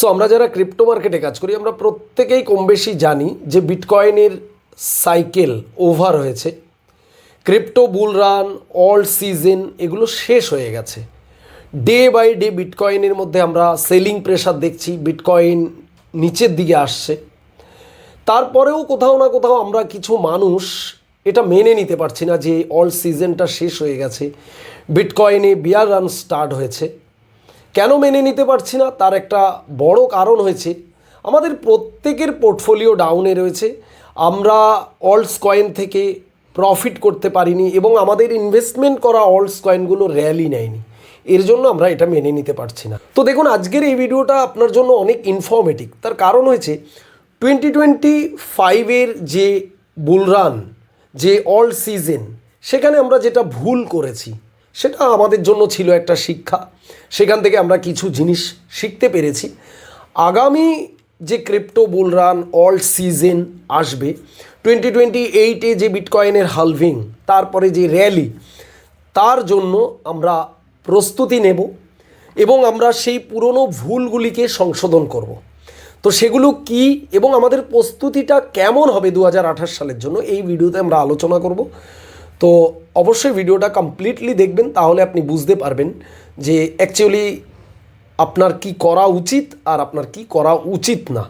So আমরা যারা crypto মার্কেটে কাজ করি আমরা প্রত্যেকেই কম বেশি জানি যে বিটকয়েনের সাইকেল ওভার হয়েছে, ক্রিপ্টো বুল রান, অল সিজন এগুলো শেষ হয়ে গেছে। ডে বাই ডে বিটকয়েনের মধ্যে আমরা সেলিং প্রেশার দেখছি, বিটকয়েন নিচের দিকে আসছে। তারপরেও কোথাও না কোথাও আমরা কিছু মানুষ এটা মেনে নিতে পারছি না যে অল সিজনটা শেষ হয়ে গেছে, বিটকয়েনে বিয়ার রান স্টার্ট হয়েছে। কেন মেনে নিতে পারছি না তার একটা বড় কারণ হয়েছে আমাদের প্রত্যেকের পোর্টফোলিও ডাউনে রয়েছে, আমরা অল্টস কয়েন থেকে প্রফিট করতে পারিনি এবং আমাদের ইনভেস্টমেন্ট করা অল্টস কয়েনগুলো র্যালি নেয়নি, এর জন্য আমরা এটা মেনে নিতে পারছি না। তো দেখুন, আজকের এই ভিডিওটা আপনার জন্য অনেক ইনফরমেটিভ। তার কারণ হয়েছে 2025-এর যে বুলরান, যে অল সিজন, সেখানে আমরা যেটা ভুল করেছি সেটা আমাদের জন্য ছিল একটা শিক্ষা। সেখান থেকে আমরা কিছু জিনিস শিখতে পেরেছি। আগামী যে ক্রিপ্টো বুলরান অল সিজন আসবে, 2028-এ যে বিটকয়েনের হালভিং, তারপরে যে র্যালি, তার জন্য আমরা প্রস্তুতি নেব এবং আমরা সেই পুরনো ভুলগুলিকে সংশোধন করব। তো সেগুলো কি এবং আমাদের প্রস্তুতিটা কেমন হবে 2028 সালের জন্য, এই ভিডিওতে আমরা আলোচনা করব। তো অবশ্যই ভিডিওটা কমপ্লিটলি দেখবেন, তাহলে আপনি বুঝতে পারবেন যে অ্যাকচুয়ালি আপনার কি করা উচিত আর আপনার কি করা উচিত না।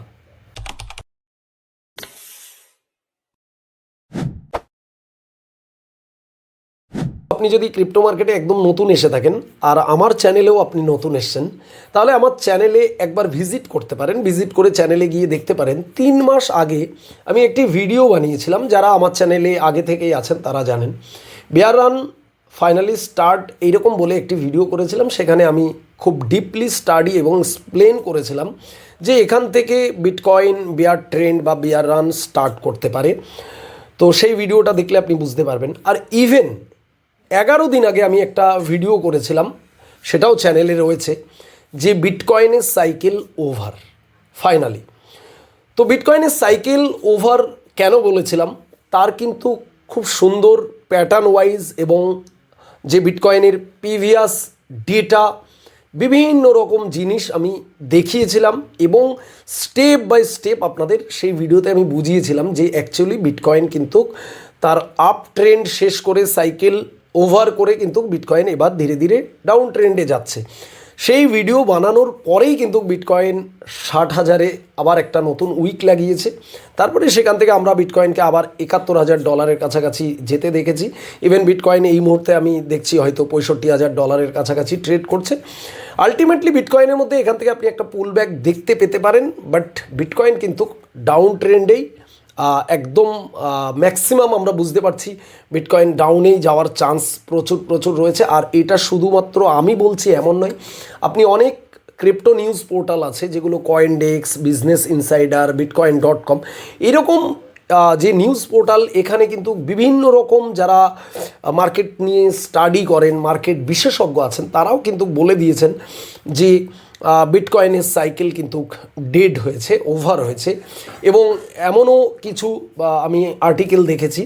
আপনি যদি ক্রিপ্টো মার্কেটে একদম নতুন এসে থাকেন আর আমার চ্যানেলেও আপনি নতুন এসেছেন, তাহলে আমার চ্যানেলে একবার ভিজিট করতে পারেন। ভিজিট করে চ্যানেলে গিয়ে দেখতে পারেন 3 মাস আগে আমি একটি ভিডিও বানিয়েছিলাম। যারা আমার চ্যানেলে আগে থেকেই আছেন তারা জানেন, বিয়ার রান ফাইনালি স্টার্ট এইরকম বলে একটি ভিডিও করেছিলাম। সেখানে আমি খুব ডিপলি স্টাডি এবং এক্সপ্লেন করেছিলাম যে এখান থেকে বিটকয়েন বিয়ার ট্রেন্ড বা বিয়ার রান স্টার্ট করতে পারে। তো সেই ভিডিওটা দেখলে আপনি বুঝতে পারবেন। আর ইভেন 11 দিন আগে আমি একটা ভিডিও করেছিলাম, সেটাও চ্যানেলে রয়েছে, যে বিটকয়েনের সাইকেল ওভার ফাইনালি। তো বিটকয়েনের সাইকেল ওভার কেন বলেছিলাম তার কিন্তু খুব সুন্দর প্যাটার্ন ওয়াইজ এবং যে বিটকয়েনের প্রিভিয়াস ডেটা, বিভিন্ন রকম জিনিস আমি দেখিয়েছিলাম এবং স্টেপ বাই স্টেপ আপনাদের সেই ভিডিওতে আমি বুঝিয়েছিলাম যে অ্যাকচুয়ালি বিটকয়েন কিন্তু তার আপ ট্রেন্ড শেষ করে সাইকেল ওভার করে কিন্তু বিটকয়েন এবার ধীরে ধীরে ডাউন ট্রেন্ডে যাচ্ছে। সেই ভিডিও বানানোর পরেই কিন্তু বিটকয়েন 60,000-এ আবার একটা নতুন উইক লাগিয়েছে। তারপরে সেখান থেকে আমরা বিটকয়েনকে আবার $71,000 কাছাকাছি যেতে দেখেছি। ইভেন বিটকয়েন এই মুহূর্তে আমি দেখছি হয়তো $65,000 কাছাকাছি ট্রেড করছে। আলটিমেটলি বিটকয়েনের মধ্যে এখান থেকে আপনি একটা পুল ব্যাক দেখতে পেতে পারেন, বাট বিটকয়েন কিন্তু ডাউন ট্রেন্ডেই একদম ম্যাক্সিমাম আমরা বুঝতে পারছি বিটকয়েন ডাউনেই যাওয়ার চান্স প্রচুর রয়েছে। আর এটা শুধুমাত্র আমি বলছি এমন নয়, আপনি অনেক ক্রিপ্টো নিউজ পোর্টাল আছে যেগুলো কয়েনডেক্স, বিজনেস ইনসাইডার, bitcoin.com এরকম যে নিউজ পোর্টাল, এখানে কিন্তু বিভিন্ন রকম যারা মার্কেট নিয়ে স্টাডি করেন, মার্কেট বিশেষজ্ঞ আছেন, তারাও কিন্তু বলে দিয়েছেন যে বিটকয়েনের সাইকেল কিন্তু ডেড হয়েছে, ওভার হয়েছে। এবং এমনও কিছু আমি আর্টিকেল দেখেছি,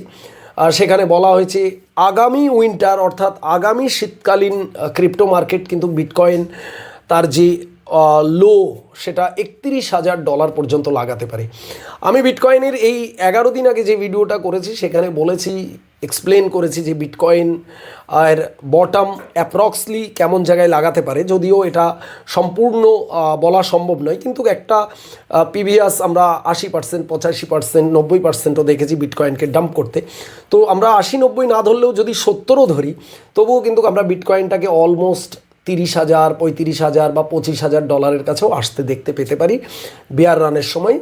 সেখানে বলা হয়েছে আগামী উইন্টার অর্থাৎ আগামী শীতকালীন ক্রিপ্টো মার্কেট কিন্তু বিটকয়েন তার যে লো সেটা $31,000 পর্যন্ত লাগাতে পারে। আমি বিটকয়েনের এই 11 দিন আগে যে ভিডিওটা করেছি সেখানে বলেছি, এক্সপ্লেন করেছি যে বিটকয়েন আর বটম অ্যাপ্রক্সলি কেমন জায়গায় লাগাতে পারে, যদিও এটা সম্পূর্ণ বলা সম্ভব নয়, কিন্তু একটা প্রিভিয়াস আমরা 80%, 85%, 90%ও দেখেছি বিটকয়েনকে ডাম্প করতে। তো আমরা 80-90 না ধরলেও যদি 70ও ধরি, তবুও কিন্তু আমরা বিটকয়েনটাকে অলমোস্ট 30,000, 35,000 বা $25,000 কাছেও আসতে দেখতে পেতে পারি বিয়ার রানের সময়,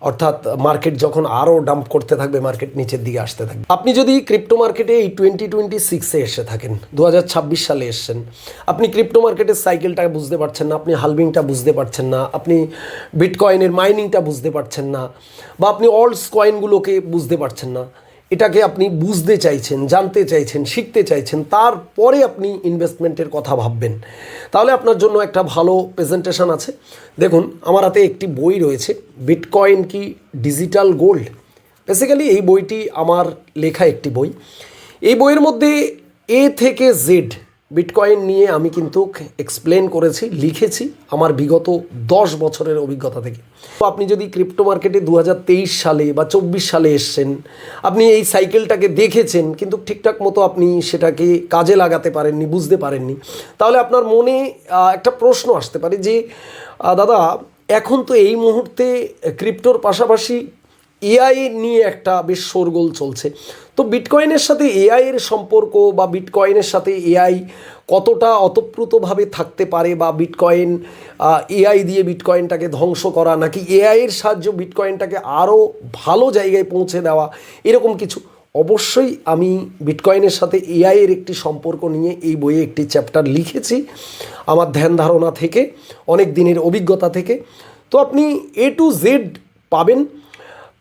অর্থাৎ মার্কেট যখন আরও ডাম্প করতে থাকবে, মার্কেট নিচের দিকে আসতে থাকবে। আপনি যদি ক্রিপ্টো মার্কেটে এই 2026-এ এসে থাকেন, 2026 সালে এসছেন, আপনি ক্রিপ্টো মার্কেটের সাইকেলটা বুঝতে পারছেন না, আপনি হালভিংটা বুঝতে পারছেন না, আপনি বিটকয়েনের মাইনিংটা বুঝতে পারছেন না, বা আপনি অল্টস কয়েনগুলোকে বুঝতে পারছেন না, এটাকে আপনি বুঝতে চাইছেন, জানতে চাইছেন, শিখতে চাইছেন, তারপরে আপনি ইনভেস্টমেন্টের কথা ভাববেন, তাহলে আপনার জন্য একটা ভালো প্রেজেন্টেশন আছে। দেখুন, আমার হাতে একটি বই রয়েছে, বিটকয়েন কি ডিজিটাল গোল্ড। বেসিক্যালি এই বইটি আমার লেখা একটি বই। এই বইয়ের মধ্যে এ থেকে জেড বিটকয়েন নিয়ে আমি কিন্তু এক্সপ্লেন করেছি, লিখেছি আমার বিগত 10 বছরের অভিজ্ঞতা থেকে। তো আপনি যদি ক্রিপ্টো মার্কেটে 2023 সালে বা 24 সালে এসছেন, আপনি এই সাইকেলটাকে দেখেছেন কিন্তু ঠিকঠাক মতো আপনি সেটাকে কাজে লাগাতে পারেননি, বুঝতে পারেননি, তাহলে আপনার মনে একটা প্রশ্ন আসতে পারে যে দাদা এখন তো এই মুহূর্তে ক্রিপ্টোর পাশাপাশি এআই নিয়ে একটা বেশ শোরগোল চলছে, তো বিটকয়েনের সাথে এআই এর সম্পর্ক বা বিটকয়েনের সাথে এআই কতটা ওতপ্রোতভাবে থাকতে পারে, বা বিটকয়েন এআই দিয়ে বিটকয়েনটাকে ধ্বংস করা নাকি এআই এর সাহায্য বিটকয়েনটাকে আরও ভালো জায়গায় পৌঁছে দেওয়া, এরকম কিছু। অবশ্যই আমি বিটকয়েনের সাথে এআই এর একটি সম্পর্ক নিয়ে এই বইয়ে একটি চ্যাপ্টার লিখেছি আমার ধ্যান ধারণা থেকে, অনেক দিনের অভিজ্ঞতা থেকে। তো আপনি A to Z পাবেন।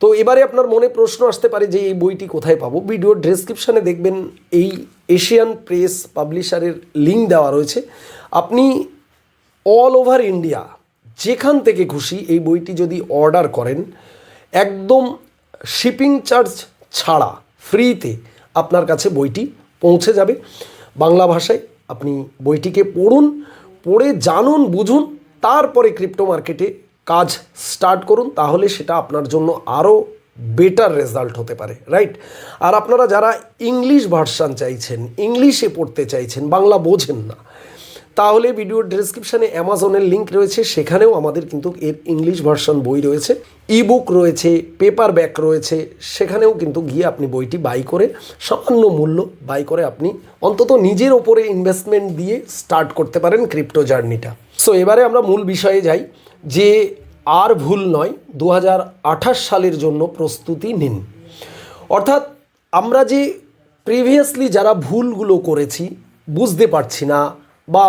তো এবারে আপনার মনে প্রশ্ন আসতে পারে যে এই বইটি কোথায় পাবো। ভিডিওর ডেসক্রিপশানে দেখবেন এই এশিয়ান প্রেস পাবলিশারের লিঙ্ক দেওয়া রয়েছে। আপনি অল ওভার ইন্ডিয়া যেখান থেকে খুশি এই বইটি যদি অর্ডার করেন, একদম শিপিং চার্জ ছাড়া ফ্রিতে আপনার কাছে বইটি পৌঁছে যাবে। বাংলা ভাষায় আপনি বইটিকে পড়ুন, পড়ে জানুন, বুঝুন, তারপরে ক্রিপ্টো মার্কেটে কাজ স্টার্ট করুন, তাহলে সেটা আপনার জন্য আরও বেটার রেজাল্ট হতে পারে, রাইট। আর আপনারা যারা ইংলিশ ভার্সান চাইছেন, ইংলিশে পড়তে চাইছেন, বাংলা বোঝেন না, তাহলে ভিডিওর ডেসক্রিপশানে অ্যামাজনের লিঙ্ক রয়েছে, সেখানেও আমাদের কিন্তু এর ইংলিশ ভার্সন বই রয়েছে, ইবুক রয়েছে, পেপার ব্যাক রয়েছে, সেখানেও কিন্তু গিয়ে আপনি বইটি বাই করে সামান্য মূল্য বাই করে আপনি অন্তত নিজের ওপরে ইনভেস্টমেন্ট দিয়ে স্টার্ট করতে পারেন ক্রিপ্টো জার্নিটা। সো এবারে আমরা মূল বিষয়ে যাই যে আর ভুল নয়, 2028 সালের জন্য প্রস্তুতি নিন। অর্থাৎ আমরা যে প্রিভিয়াসলি যারা ভুলগুলো করেছি বুঝতে পারছি না, বা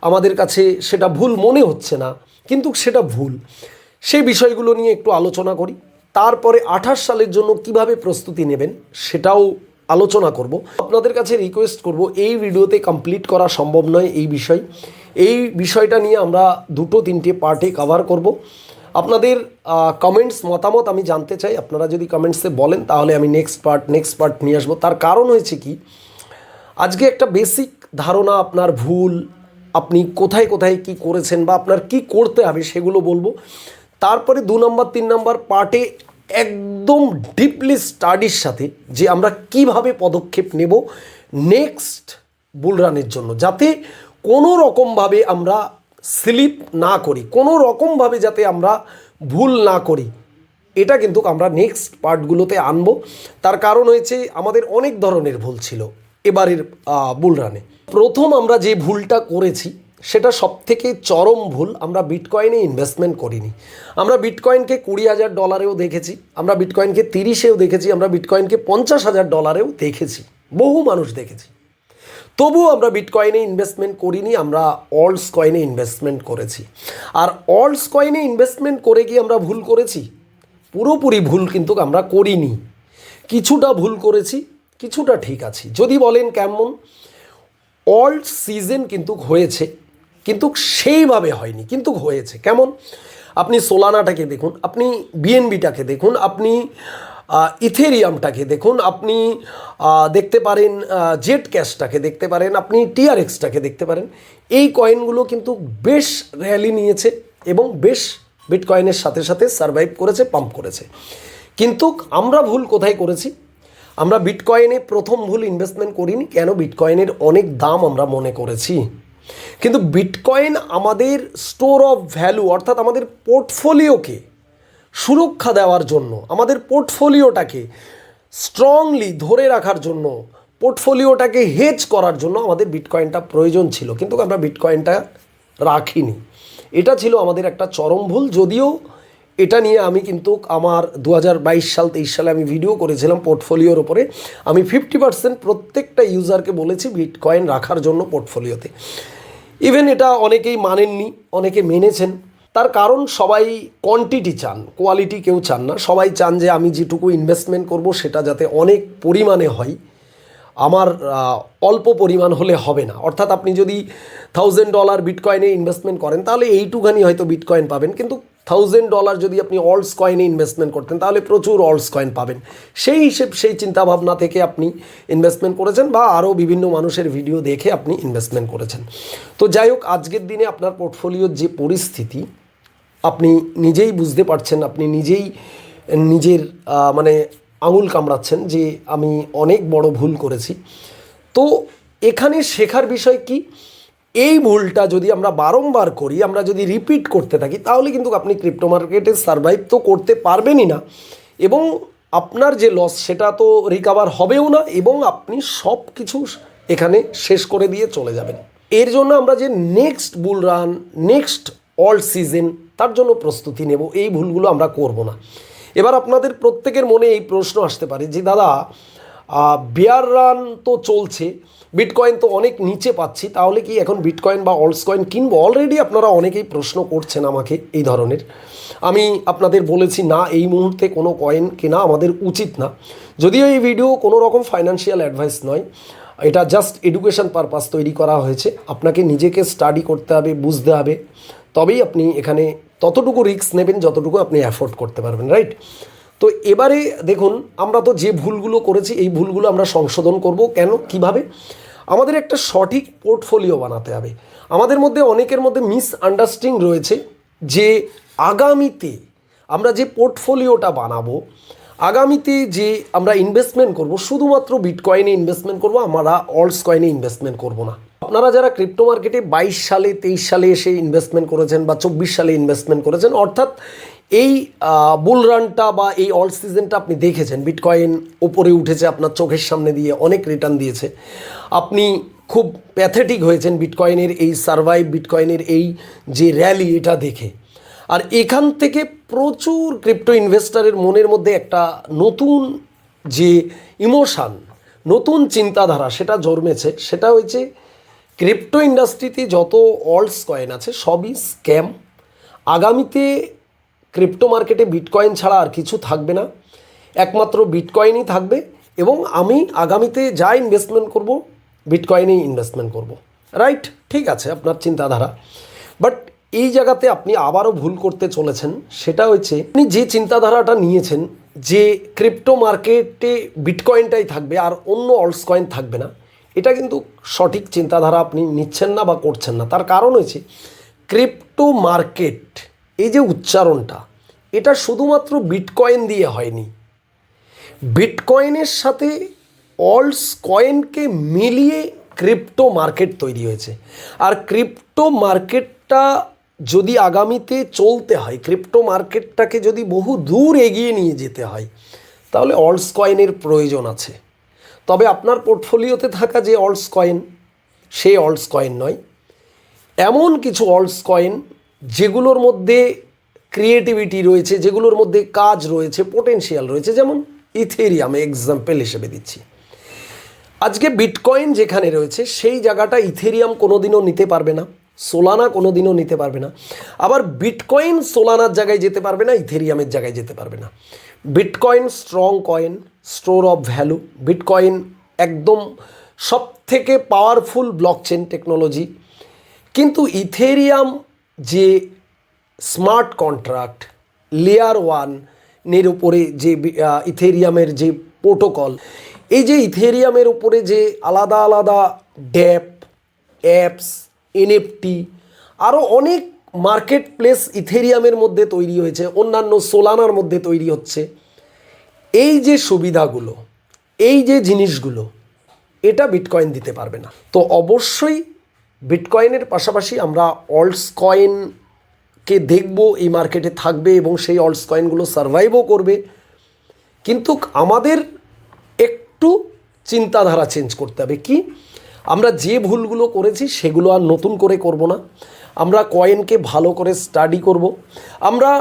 আমাদের কাছে সেটা ভুল মনে হচ্ছে না কিন্তু সেটা ভুল, সেই বিষয়গুলো নিয়ে একটু আলোচনা করি। তারপরে 28 সালের জন্য কিভাবে প্রস্তুতি নেবেন সেটাও আলোচনা করব। আপনাদের কাছে রিকোয়েস্ট করব, এই ভিডিওতে কমপ্লিট করা সম্ভব নয় এই বিষয়টা নিয়ে আমরা 2-3টে পার্টে কভার করব। আপনাদের কমেন্টস মতামত আমি জানতে চাই। আপনারা যদি কমেন্টসে বলেন তাহলে আমি নেক্সট পার্ট নিয়ে আসবো। তার কারণ হয়েছে কি, আজকে একটা বেসিক ধারণা আপনার ভুল, আপনি কোথায় কোথায় কি করেছেন বা আপনার কি করতে হবে সেগুলো বলবো। তারপরে 2 নম্বর 3 নম্বর পার্টে একদম ডিপলি স্টাডির সাথে যে আমরা কিভাবে পদক্ষেপ নেব নেক্সট বুল রানের জন্য, যাতে কোনো রকমভাবে আমরা স্লিপ না করি, কোনো রকমভাবে যাতে আমরা ভুল না করি, এটা কিন্তু আমরা নেক্সট পার্টগুলোতে আনবো। তার কারণ হয়েছে আমাদের অনেক ধরনের ভুল ছিল এবারের বুল রানে। প্রথম আমরা যে ভুলটা করেছি সেটা সবথেকে চরম ভুল, আমরা বিটকয়েনে ইনভেস্টমেন্ট করিনি। আমরা বিটকয়েনকে $20,000 দেখেছি, আমরা বিটকয়েনকে 30-এও দেখেছি, আমরা বিটকয়েনকে $50,000 দেখেছি, বহু মানুষ দেখেছি, তবুও আমরা বিটকয়েনে ইনভেস্টমেন্ট করিনি, আমরা অল্টস কয়েনে ইনভেস্টমেন্ট করেছি। আর অল্টস কয়েনে ইনভেস্টমেন্ট করে কি আমরা ভুল করেছি? পুরোপুরি ভুল কিন্তু আমরা করিনি, কিছুটা ভুল করেছি, কিছুটা ঠিক আছি। যদি বলেন কেমন, অল্ট সিজন কিন্তু হয়েছে, কিন্তু সেইভাবে হয়নি, কিন্তু হয়েছে। কেমন? আপনি সোলানাটাকে দেখুন, আপনি বিএনবিটাকে দেখুন, আপনি ইথেরিয়ামটাকে দেখুন, আপনি দেখতে পারেন জেট ক্যাশটাকে দেখতে পারেন, আপনি টিআরএক্সটাকে দেখতে পারেন। এই কয়েনগুলো কিন্তু বেশ র্যালি নিয়েছে এবং বেশ বিটকয়েনের সাথে সাথে সারভাইভ করেছে, পাম্প করেছে। কিন্তু আমরা ভুল কোথায় করেছি? আমরা বিটকয়েনে প্রথম ভুল ইনভেস্টমেন্ট করিনি। কেন? বিটকয়েনের অনেক দাম আমরা মনে করেছি, কিন্তু বিটকয়েন আমাদের স্টোর অফ ভ্যালু, অর্থাৎ আমাদের পোর্টফোলিওকে সুরক্ষা দেওয়ার জন্য, আমাদের পোর্টফোলিওটাকে স্ট্রংলি ধরে রাখার জন্য, পোর্টফোলিওটাকে হেজ করার জন্য আমাদের বিটকয়েনটা প্রয়োজন ছিল, কিন্তু আমরা বিটকয়েনটা রাখিনি। এটা ছিল আমাদের একটা চরম ভুল। যদিও এটা নিয়ে আমি কিন্তু আমার 2022-23 সালে আমি ভিডিও করেছিলাম পোর্টফোলিওর ওপরে। আমি 50% প্রত্যেকটা ইউজারকে বলেছি বিটকয়েন রাখার জন্য পোর্টফোলিওতে। ইভেন এটা অনেকেই মানেননি, অনেকে মেনেছেন। তার কারণ সবাই কোয়ান্টিটি চান, কোয়ালিটি কেউ চান না। সবাই চান যে আমি যেটুকু ইনভেস্টমেন্ট করব সেটা যাতে অনেক পরিমাণে হয়, আমার অল্প পরিমাণ হলে হবে না। অর্থাৎ আপনি যদি $1000 বিটকয়েনে ইনভেস্টমেন্ট করেন তাহলে এইটুখানি হয়তো বিটকয়েন পাবেন, কিন্তু $1000 যদি আপনি অলস কয়েনে ইনভেস্টমেন্ট করতেন তাহলে প্রচুর অলস কয়েন পাবেন। সেই হিসেব সেই চিন্তাভাবনা থেকে আপনি ইনভেস্টমেন্ট করেছেন বা আরও বিভিন্ন মানুষের ভিডিও দেখে আপনি ইনভেস্টমেন্ট করেছেন। তো যাই হোক, আজকের দিনে আপনার পোর্টফোলিওর যে পরিস্থিতি আপনি নিজেই বুঝতে পারছেন, আপনি নিজেই নিজের মানে আঙুল কামড়াচ্ছেন যে আমি অনেক বড় ভুল করেছি। তো এখানে শেখার বিষয় কি, এই ভুলটা যদি আমরা বারংবার করি, আমরা যদি রিপিট করতে থাকি, তাহলে কিন্তু আপনি ক্রিপ্টো মার্কেটে সারভাইভ তো করতে পারবেনই না, এবং আপনার যে লস সেটা তো রিকভার হবেও না, এবং আপনি সব কিছু এখানে শেষ করে দিয়ে চলে যাবেন। এর জন্য আমরা যে নেক্সট বুল রান, নেক্সট অল সিজন, তার জন্য প্রস্তুতি নেব, এই ভুলগুলো আমরা করব না। এবার আপনাদের প্রত্যেকের মনে এই প্রশ্ন আসতে পারে যে দাদা, বেয়ার রান তো চলছে, বিটকয়েন তো অনেক নিচে পাচ্ছি, তাহলে কি এখন বিটকয়েন বা অলস কয়েন কিনবো? অলরেডি আপনারা অনেকেই প্রশ্ন করছেন আমাকে এই ধরনের। আমি আপনাদের বলেছি না, এই মুহূর্তে কোনো কয়েন কেনা আমাদের উচিত না। যদিও এই ভিডিও কোনো রকম ফাইন্যান্সিয়াল অ্যাডভাইস নয়, এটা জাস্ট এডুকেশন পারপাস তৈরি করা হয়েছে। আপনাকে নিজেকে স্টাডি করতে হবে, বুঝতে হবে, তবেই আপনি এখানে ততটুকু রিস্ক নেবেন যতটুকু আপনি অ্যাফোর্ড করতে পারবেন, রাইট? তো এবারে দেখুন, আমরা তো যে ভুলগুলো করেছি এই ভুলগুলো আমরা সংশোধন করব। কেন, কিভাবে? আমাদের একটা সঠিক পোর্টফোলিও বানাতে হবে। আমাদের মধ্যে অনেকের মধ্যে মিসআন্ডারস্ট্যান্ডিং রয়েছে যে আগামীতে আমরা যে পোর্টফোলিওটা বানাবো, আগামীতে যে আমরা ইনভেস্টমেন্ট করব, শুধুমাত্র বিটকয়েনে ইনভেস্টমেন্ট করব, আমরা অলস কয়েনে ইনভেস্টমেন্ট করব না। আপনারা যারা ক্রিপ্টো মার্কেটে 22 সালে 23 সালে এসে ইনভেস্টমেন্ট করেছেন বা 24 সালে ইনভেস্টমেন্ট করেছেন, অর্থাৎ এই বুল রানটা বা এই অল সিজনটা আপনি দেখেছেন, বিটকয়েন ওপরে উঠেছে আপনার চোখের সামনে দিয়ে, অনেক রিটার্ন দিয়েছে, আপনি খুব প্যাথেটিক হয়েছেন বিটকয়েনের এই সারভাইভ, বিটকয়েনের এই যে র্যালি, এটা দেখে। আর এখান থেকে প্রচুর ক্রিপ্টো ইনভেস্টারের মনের মধ্যে একটা নতুন যে ইমোশান, নতুন চিন্তাধারা সেটা জন্মেছে। সেটা হয়েছে ক্রিপ্টো ইন্ডাস্ট্রিতে যত অলস কয়েন আছে সবই স্ক্যাম। আগামীতে ক্রিপ্টো মার্কেটে বিটকয়েন ছাড়া আর কিছু থাকবে না, একমাত্র বিটকয়েনই থাকবে, এবং আমি আগামীতে যা ইনভেস্টমেন্ট করব বিটকয়েনেই ইনভেস্টমেন্ট করব, রাইট? ঠিক আছে আপনার চিন্তাধারা, বাট এই জায়গাতে আপনি আবারও ভুল করতে চলেছেন। সেটা হচ্ছে আপনি যে চিন্তাধারাটা নিয়েছেন যে ক্রিপ্টো মার্কেটে বিটকয়েনটাই থাকবে আর অন্য অলস কয়েন থাকবে না, এটা কিন্তু সঠিক চিন্তাধারা আপনি নিচ্ছেন না বা করছেন না। তার কারণ হচ্ছে ক্রিপ্টো মার্কেট, এই যে উচ্চারণটা, এটা শুধুমাত্র বিটকয়েন দিয়ে হয়নি, বিটকয়েনের সাথে অলস কয়েনকে মিলিয়ে ক্রিপ্টো মার্কেট তৈরি হয়েছে। আর ক্রিপ্টো মার্কেটটা যদি আগামীতে চলতে হয়, ক্রিপ্টো মার্কেটটাকে যদি বহু দূর এগিয়ে নিয়ে যেতে হয়, তাহলে অলস কয়েনের প্রয়োজন আছে। তবে আপনার পোর্টফোলিওতে থাকা যে অলস কয়েন, সেই অলস কয়েন নয়, এমন কিছু অলস কয়েন যেগুলোর মধ্যে ক্রিয়েটিভিটি রয়েছে, যেগুলোর মধ্যে কাজ রয়েছে, পোটেনশিয়াল রয়েছে, যেমন ইথেরিয়াম এক্সাম্পল হিসেবে দিচ্ছি। আজকে বিটকয়েন যেখানে রয়েছে সেই জায়গাটা ইথেরিয়াম কোনোদিনও নিতে পারবে না, সোলানা কোনোদিনও নিতে পারবে না। আবার বিটকয়েন সোলানার জায়গায় যেতে পারবে না, ইথেরিয়ামের জায়গায় যেতে পারবে না। Bitcoin strong coin, store of value. Bitcoin একদম সব থেকে পাওয়ারফুল ব্লকচেন টেকনোলজি। কিন্তু ইথেরিয়াম যে স্মার্ট কন্ট্রাক্ট, লেয়ার ওয়ানের উপরে যে ইথেরিয়ামের যে প্রোটোকল, এই যে ইথেরিয়ামের উপরে যে আলাদা আলাদা ড্যাপ, অ্যাপস, এনএফটি, আরও অনেক মার্কেট প্লেস ইথেরিয়ামের মধ্যে তৈরি হয়েছে, অন্যান্য সোলানার মধ্যে তৈরি হচ্ছে। এই যে সুবিধাগুলো, এই যে জিনিসগুলো, এটা বিটকয়েন দিতে পারবে না। তো অবশ্যই বিটকয়েনের পাশাপাশি আমরা অলস কয়েনকে দেখব, এই মার্কেটে থাকবে এবং সেই অলস কয়েনগুলো সারভাইভও করবে। কিন্তু আমাদের একটু চিন্তাধারা চেঞ্জ করতে হবে। কি, আমরা যে ভুলগুলো করেছি সেগুলো আর নতুন করে করব না। আমরা কয়েনকে ভালো করে স্টাডি করব। আমরা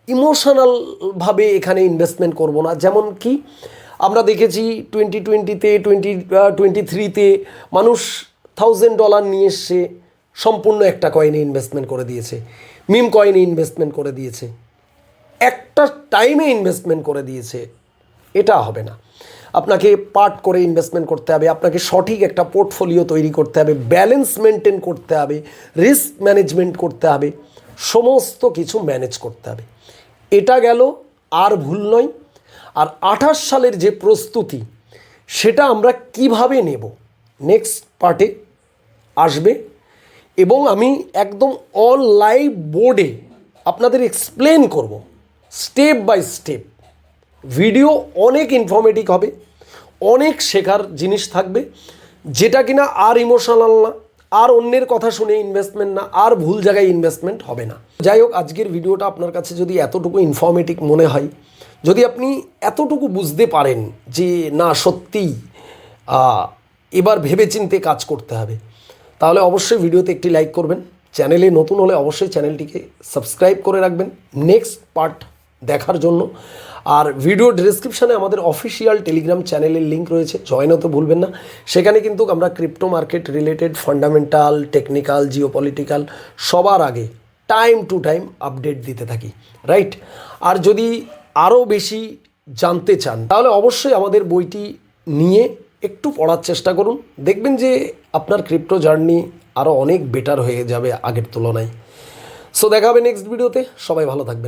ইমোশনালভাবে এখানে ইনভেস্টমেন্ট করব না। যেমন কি, আমরা দেখেছি 2020-তে, 2023-তে মানুষ $1000 নিয়ে এসে সম্পূর্ণ একটা কয়েনে ইনভেস্টমেন্ট করে দিয়েছে, মিম কয়েনে ইনভেস্টমেন্ট করে দিয়েছে, একটা টাইমে ইনভেস্টমেন্ট করে দিয়েছে। এটা হবে না। আপনাকে পার্ট করে ইনভেস্টমেন্ট করতে হবে, আপনাকে সঠিক একটা পোর্টফোলিও তৈরি করতে হবে, ব্যালেন্স মেনটেন করতে হবে, রিস্ক ম্যানেজমেন্ট করতে হবে, সমস্ত কিছু ম্যানেজ করতে হবে। এটা গেল, আর ভুল নয়। আর 28 সালের যে প্রস্তুতি সেটা আমরা কিভাবে নেব নেক্সট পার্টে আসবে, এবং আমি একদম অল লাইভ বোর্ডে আপনাদের এক্সপ্লেন করব স্টেপ বাই স্টেপ। ভিডিও অনেক ইনফরমেটিভ হবে, অনেক শেখার জিনিস থাকবে, যেটা কিনা আর ইমোশনাল না, আর অন্যের কথা শুনে ইনভেস্টমেন্ট না, আর ভুল জায়গায় ইনভেস্টমেন্ট হবে না। যাই হোক, আজকের ভিডিওটা আপনার কাছে যদি এতটুকু ইনফরমেটিভ মনে হয়, যদি আপনি এতটুকু বুঝতে পারেন যে না সত্যিই এবার ভেবেচিন্তে কাজ করতে হবে, তাহলে অবশ্যই ভিডিওতে একটি লাইক করবেন। চ্যানেলে নতুন হলে অবশ্যই চ্যানেলটিকে সাবস্ক্রাইব করে রাখবেন নেক্সট পার্ট দেখার জন্য। আর ভিডিও ডেসক্রিপশানে আমাদের অফিসিয়াল টেলিগ্রাম চ্যানেলের লিঙ্ক রয়েছে, জয়েন হতে ভুলবেন না। সেখানে কিন্তু আমরা crypto market related fundamental, technical, geopolitical সবার আগে টাইম টু টাইম আপডেট দিতে থাকি, রাইট? আর যদি আরও বেশি জানতে চান তাহলে অবশ্যই আমাদের বইটি নিয়ে একটু পড়ার চেষ্টা করুন, দেখবেন যে আপনার ক্রিপ্টো জার্নি আরও অনেক বেটার হয়ে যাবে আগের তুলনায়। সো দেখা হবে নেক্সট ভিডিওতে, সবাই ভালো থাকবেন।